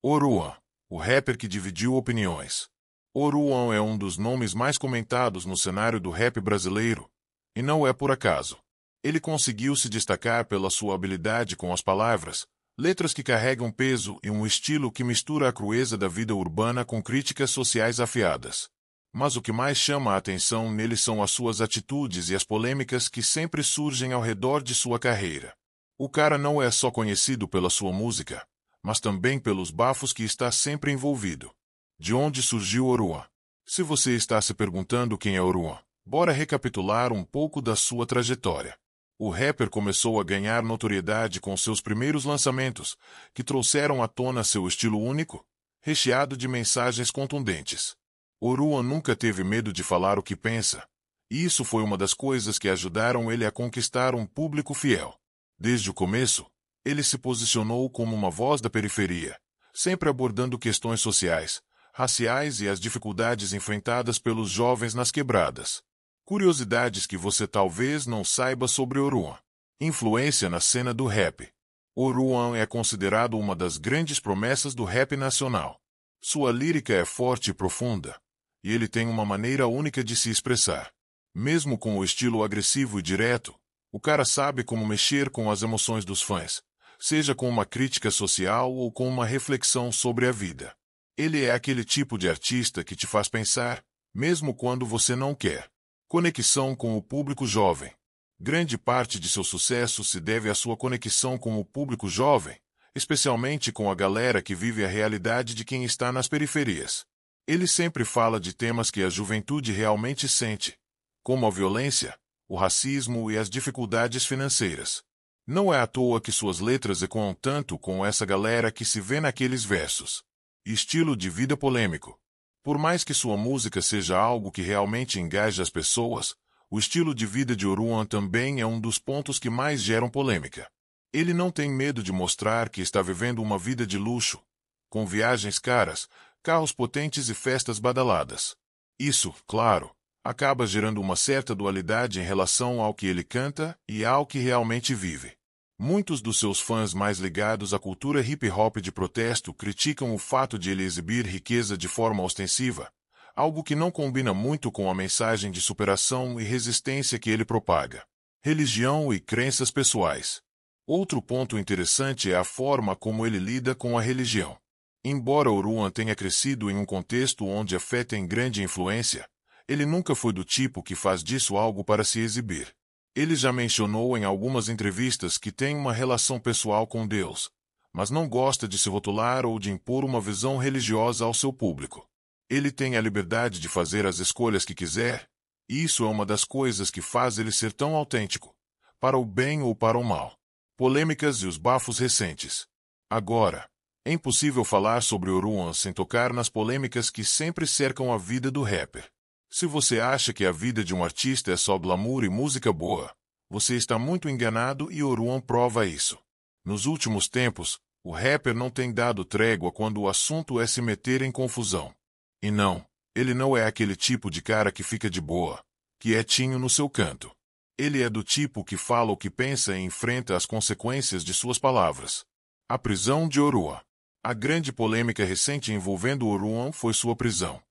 Oruan, o rapper que dividiu opiniões. Oruan é um dos nomes mais comentados no cenário do rap brasileiro, e não é por acaso. Ele conseguiu se destacar pela sua habilidade com as palavras, letras que carregam peso e um estilo que mistura a crueza da vida urbana com críticas sociais afiadas. Mas o que mais chama a atenção nele são as suas atitudes e as polêmicas que sempre surgem ao redor de sua carreira. O cara não é só conhecido pela sua música, mas também pelos bafos que está sempre envolvido. De onde surgiu Oruan? Se você está se perguntando quem é Oruan, bora recapitular um pouco da sua trajetória. O rapper começou a ganhar notoriedade com seus primeiros lançamentos, que trouxeram à tona seu estilo único, recheado de mensagens contundentes. Oruan nunca teve medo de falar o que pensa, e isso foi uma das coisas que ajudaram ele a conquistar um público fiel. Desde o começo, ele se posicionou como uma voz da periferia, sempre abordando questões sociais, raciais e as dificuldades enfrentadas pelos jovens nas quebradas. Curiosidades que você talvez não saiba sobre Oruan. Influência na cena do rap. Oruan é considerado uma das grandes promessas do rap nacional. Sua lírica é forte e profunda, e ele tem uma maneira única de se expressar. Mesmo com o estilo agressivo e direto, o cara sabe como mexer com as emoções dos fãs, seja com uma crítica social ou com uma reflexão sobre a vida. Ele é aquele tipo de artista que te faz pensar, mesmo quando você não quer. Conexão com o público jovem. Grande parte de seu sucesso se deve à sua conexão com o público jovem, especialmente com a galera que vive a realidade de quem está nas periferias. Ele sempre fala de temas que a juventude realmente sente, como a violência, o racismo e as dificuldades financeiras. Não é à toa que suas letras ecoam tanto com essa galera que se vê naqueles versos. Estilo de vida polêmico. Por mais que sua música seja algo que realmente engaje as pessoas, o estilo de vida de Oruan também é um dos pontos que mais geram polêmica. Ele não tem medo de mostrar que está vivendo uma vida de luxo, com viagens caras, carros potentes e festas badaladas. Isso, claro, acaba gerando uma certa dualidade em relação ao que ele canta e ao que realmente vive. Muitos dos seus fãs mais ligados à cultura hip-hop de protesto criticam o fato de ele exibir riqueza de forma ostensiva, algo que não combina muito com a mensagem de superação e resistência que ele propaga. Religião e crenças pessoais. Outro ponto interessante é a forma como ele lida com a religião. Embora Oruan tenha crescido em um contexto onde a fé tem grande influência, ele nunca foi do tipo que faz disso algo para se exibir. Ele já mencionou em algumas entrevistas que tem uma relação pessoal com Deus, mas não gosta de se rotular ou de impor uma visão religiosa ao seu público. Ele tem a liberdade de fazer as escolhas que quiser, e isso é uma das coisas que faz ele ser tão autêntico, para o bem ou para o mal. Polêmicas e os bafos recentes. Agora, é impossível falar sobre Oruan sem tocar nas polêmicas que sempre cercam a vida do rapper. Se você acha que a vida de um artista é só glamour e música boa, você está muito enganado e Oruan prova isso. Nos últimos tempos, o rapper não tem dado trégua quando o assunto é se meter em confusão. E não, ele não é aquele tipo de cara que fica de boa, quietinho no seu canto. Ele é do tipo que fala o que pensa e enfrenta as consequências de suas palavras. A prisão de Oruan. A grande polêmica recente envolvendo Oruan foi sua prisão.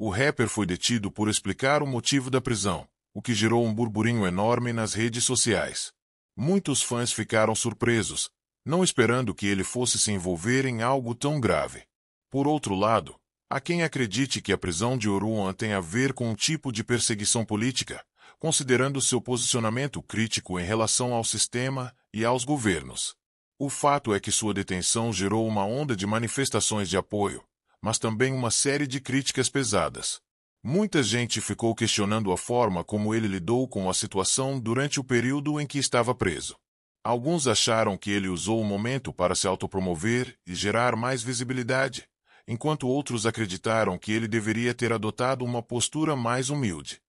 O rapper foi detido por explicar o motivo da prisão, o que gerou um burburinho enorme nas redes sociais. Muitos fãs ficaram surpresos, não esperando que ele fosse se envolver em algo tão grave. Por outro lado, há quem acredite que a prisão de Oruan tem a ver com um tipo de perseguição política, considerando seu posicionamento crítico em relação ao sistema e aos governos. O fato é que sua detenção gerou uma onda de manifestações de apoio, mas também uma série de críticas pesadas. Muita gente ficou questionando a forma como ele lidou com a situação durante o período em que estava preso. Alguns acharam que ele usou o momento para se autopromover e gerar mais visibilidade, enquanto outros acreditaram que ele deveria ter adotado uma postura mais humilde.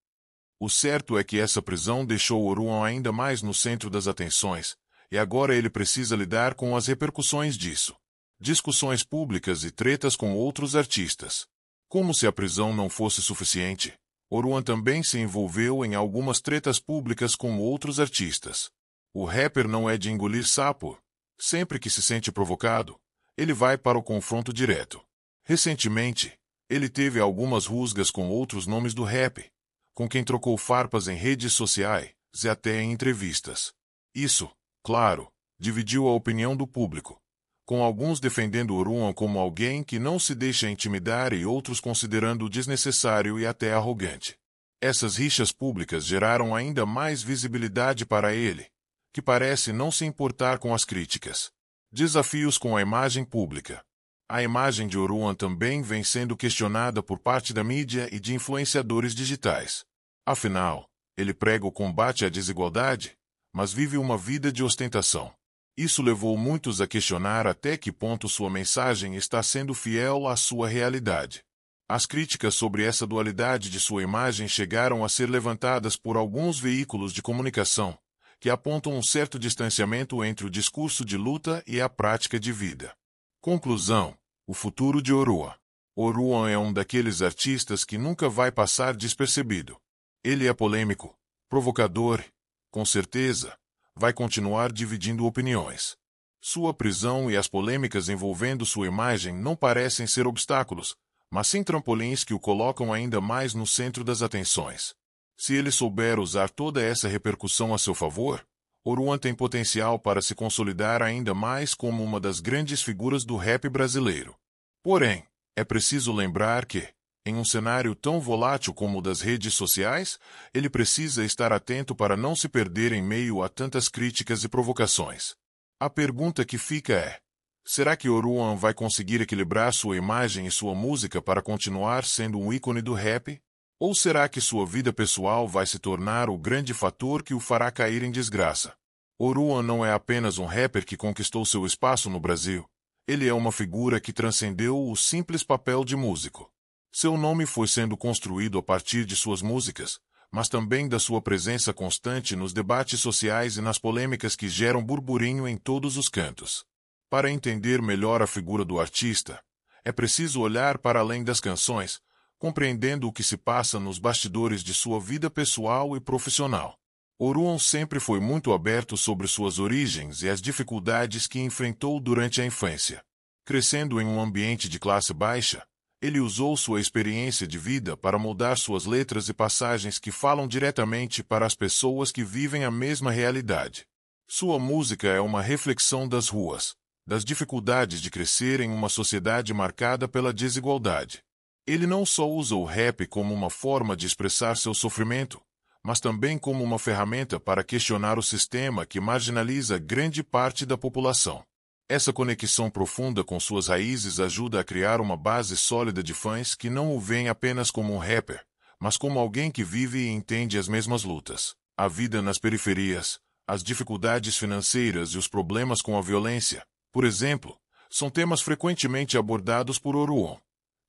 O certo é que essa prisão deixou Oruan ainda mais no centro das atenções, e agora ele precisa lidar com as repercussões disso. Discussões públicas e tretas com outros artistas. Como se a prisão não fosse suficiente, Oruan também se envolveu em algumas tretas públicas com outros artistas. O rapper não é de engolir sapo. Sempre que se sente provocado, ele vai para o confronto direto. Recentemente, ele teve algumas rusgas com outros nomes do rap, com quem trocou farpas em redes sociais e até em entrevistas. Isso, claro, dividiu a opinião do público, com alguns defendendo Oruan como alguém que não se deixa intimidar e outros considerando-o desnecessário e até arrogante. Essas rixas públicas geraram ainda mais visibilidade para ele, que parece não se importar com as críticas. Desafios com a imagem pública. A imagem de Oruan também vem sendo questionada por parte da mídia e de influenciadores digitais. Afinal, ele prega o combate à desigualdade, mas vive uma vida de ostentação. Isso levou muitos a questionar até que ponto sua mensagem está sendo fiel à sua realidade. As críticas sobre essa dualidade de sua imagem chegaram a ser levantadas por alguns veículos de comunicação, que apontam um certo distanciamento entre o discurso de luta e a prática de vida. Conclusão: o futuro de Oruan. Oruan é um daqueles artistas que nunca vai passar despercebido. Ele é polêmico, provocador, com certeza, vai continuar dividindo opiniões. Sua prisão e as polêmicas envolvendo sua imagem não parecem ser obstáculos, mas sim trampolins que o colocam ainda mais no centro das atenções. Se ele souber usar toda essa repercussão a seu favor, Oruan tem potencial para se consolidar ainda mais como uma das grandes figuras do rap brasileiro. Porém, é preciso lembrar que, em um cenário tão volátil como o das redes sociais, ele precisa estar atento para não se perder em meio a tantas críticas e provocações. A pergunta que fica é: será que Oruan vai conseguir equilibrar sua imagem e sua música para continuar sendo um ícone do rap? Ou será que sua vida pessoal vai se tornar o grande fator que o fará cair em desgraça? Oruan não é apenas um rapper que conquistou seu espaço no Brasil. Ele é uma figura que transcendeu o simples papel de músico. Seu nome foi sendo construído a partir de suas músicas, mas também da sua presença constante nos debates sociais e nas polêmicas que geram burburinho em todos os cantos. Para entender melhor a figura do artista, é preciso olhar para além das canções, compreendendo o que se passa nos bastidores de sua vida pessoal e profissional. Oruan sempre foi muito aberto sobre suas origens e as dificuldades que enfrentou durante a infância. Crescendo em um ambiente de classe baixa, ele usou sua experiência de vida para moldar suas letras e passagens que falam diretamente para as pessoas que vivem a mesma realidade. Sua música é uma reflexão das ruas, das dificuldades de crescer em uma sociedade marcada pela desigualdade. Ele não só usa o rap como uma forma de expressar seu sofrimento, mas também como uma ferramenta para questionar o sistema que marginaliza grande parte da população. Essa conexão profunda com suas raízes ajuda a criar uma base sólida de fãs que não o veem apenas como um rapper, mas como alguém que vive e entende as mesmas lutas. A vida nas periferias, as dificuldades financeiras e os problemas com a violência, por exemplo, são temas frequentemente abordados por Oruan,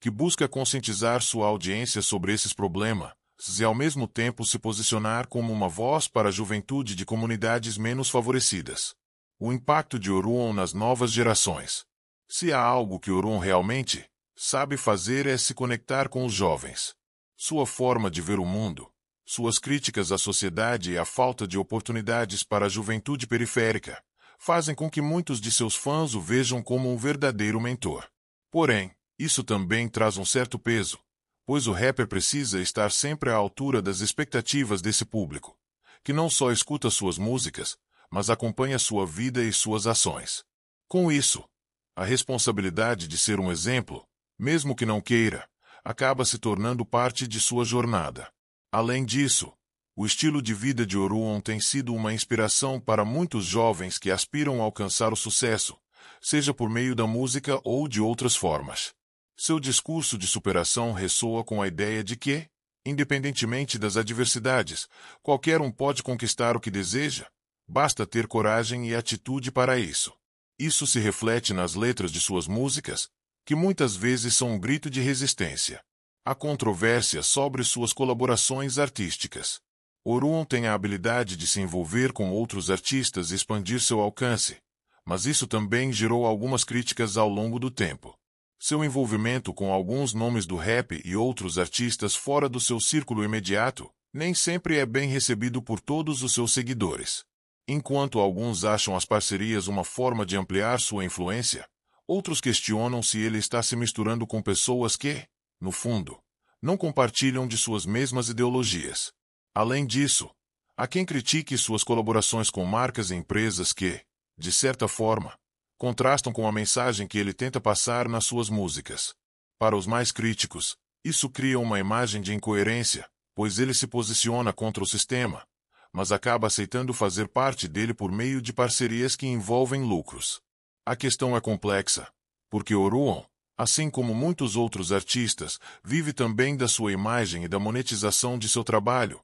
que busca conscientizar sua audiência sobre esses problemas e ao mesmo tempo se posicionar como uma voz para a juventude de comunidades menos favorecidas. O impacto de Oruan nas novas gerações. Se há algo que Oruan realmente sabe fazer é se conectar com os jovens. Sua forma de ver o mundo, suas críticas à sociedade e a falta de oportunidades para a juventude periférica, fazem com que muitos de seus fãs o vejam como um verdadeiro mentor. Porém, isso também traz um certo peso, pois o rapper precisa estar sempre à altura das expectativas desse público, que não só escuta suas músicas, mas acompanha sua vida e suas ações. Com isso, a responsabilidade de ser um exemplo, mesmo que não queira, acaba se tornando parte de sua jornada. Além disso, o estilo de vida de Oruan tem sido uma inspiração para muitos jovens que aspiram a alcançar o sucesso, seja por meio da música ou de outras formas. Seu discurso de superação ressoa com a ideia de que, independentemente das adversidades, qualquer um pode conquistar o que deseja, basta ter coragem e atitude para isso. Isso se reflete nas letras de suas músicas, que muitas vezes são um grito de resistência. Há controvérsia sobre suas colaborações artísticas. Oruan tem a habilidade de se envolver com outros artistas e expandir seu alcance, mas isso também gerou algumas críticas ao longo do tempo. Seu envolvimento com alguns nomes do rap e outros artistas fora do seu círculo imediato nem sempre é bem recebido por todos os seus seguidores. Enquanto alguns acham as parcerias uma forma de ampliar sua influência, Outros questionam se ele está se misturando com pessoas que, no fundo, não compartilham de suas mesmas ideologias. Além disso, há quem critique suas colaborações com marcas e empresas que, de certa forma, contrastam com a mensagem que ele tenta passar nas suas músicas. Para os mais críticos, isso cria uma imagem de incoerência, pois ele se posiciona contra o sistema, mas acaba aceitando fazer parte dele por meio de parcerias que envolvem lucros. A questão é complexa, porque Oruan, assim como muitos outros artistas, vive também da sua imagem e da monetização de seu trabalho,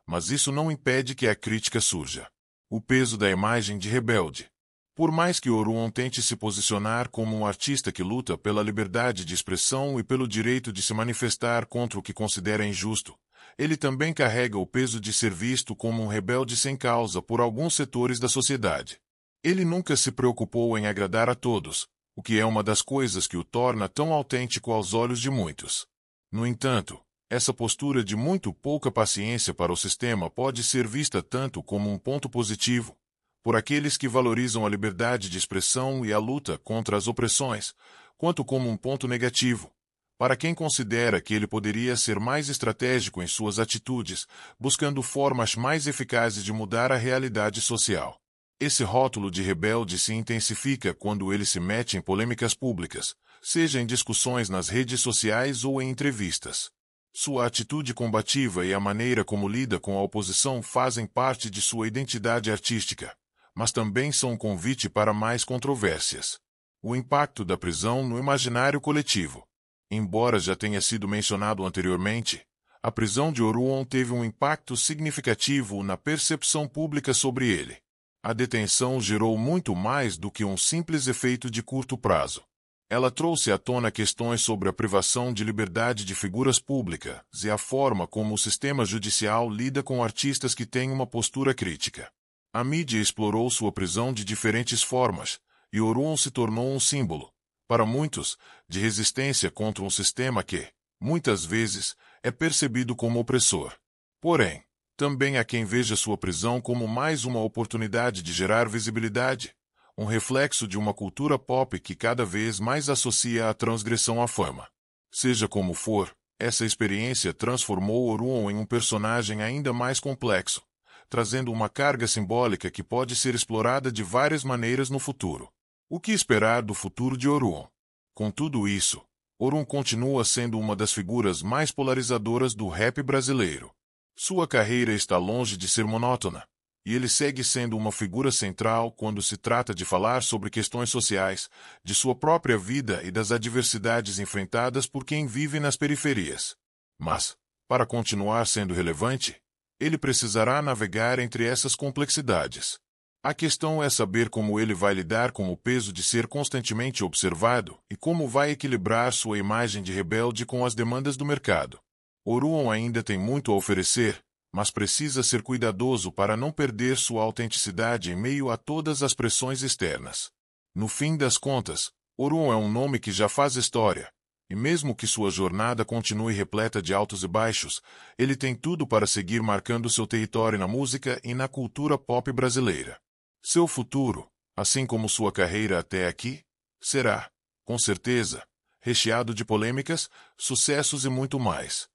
mas isso não impede que a crítica surja. O peso da imagem de rebelde. Por mais que Oruan tente se posicionar como um artista que luta pela liberdade de expressão e pelo direito de se manifestar contra o que considera injusto, ele também carrega o peso de ser visto como um rebelde sem causa por alguns setores da sociedade. Ele nunca se preocupou em agradar a todos, o que é uma das coisas que o torna tão autêntico aos olhos de muitos. No entanto, essa postura de muito pouca paciência para o sistema pode ser vista tanto como um ponto positivo, por aqueles que valorizam a liberdade de expressão e a luta contra as opressões, quanto como um ponto negativo, para quem considera que ele poderia ser mais estratégico em suas atitudes, buscando formas mais eficazes de mudar a realidade social. Esse rótulo de rebelde se intensifica quando ele se mete em polêmicas públicas, seja em discussões nas redes sociais ou em entrevistas. Sua atitude combativa e a maneira como lida com a oposição fazem parte de sua identidade artística, mas também são um convite para mais controvérsias. O impacto da prisão no imaginário coletivo. Embora já tenha sido mencionado anteriormente, a prisão de Oruan teve um impacto significativo na percepção pública sobre ele. A detenção gerou muito mais do que um simples efeito de curto prazo. Ela trouxe à tona questões sobre a privação de liberdade de figuras públicas e a forma como o sistema judicial lida com artistas que têm uma postura crítica. A mídia explorou sua prisão de diferentes formas, e Oruan se tornou um símbolo, para muitos, de resistência contra um sistema que, muitas vezes, é percebido como opressor. Porém, também há quem veja sua prisão como mais uma oportunidade de gerar visibilidade, um reflexo de uma cultura pop que cada vez mais associa a transgressão à fama. Seja como for, essa experiência transformou Oruan em um personagem ainda mais complexo, trazendo uma carga simbólica que pode ser explorada de várias maneiras no futuro. O que esperar do futuro de Oruan? Com tudo isso, Oruan continua sendo uma das figuras mais polarizadoras do rap brasileiro. Sua carreira está longe de ser monótona, e ele segue sendo uma figura central quando se trata de falar sobre questões sociais, de sua própria vida e das adversidades enfrentadas por quem vive nas periferias. Mas, para continuar sendo relevante, ele precisará navegar entre essas complexidades. A questão é saber como ele vai lidar com o peso de ser constantemente observado e como vai equilibrar sua imagem de rebelde com as demandas do mercado. Oruan ainda tem muito a oferecer, mas precisa ser cuidadoso para não perder sua autenticidade em meio a todas as pressões externas. No fim das contas, Oruan é um nome que já faz história, e mesmo que sua jornada continue repleta de altos e baixos, ele tem tudo para seguir marcando seu território na música e na cultura pop brasileira. Seu futuro, assim como sua carreira até aqui, será, com certeza, recheado de polêmicas, sucessos e muito mais.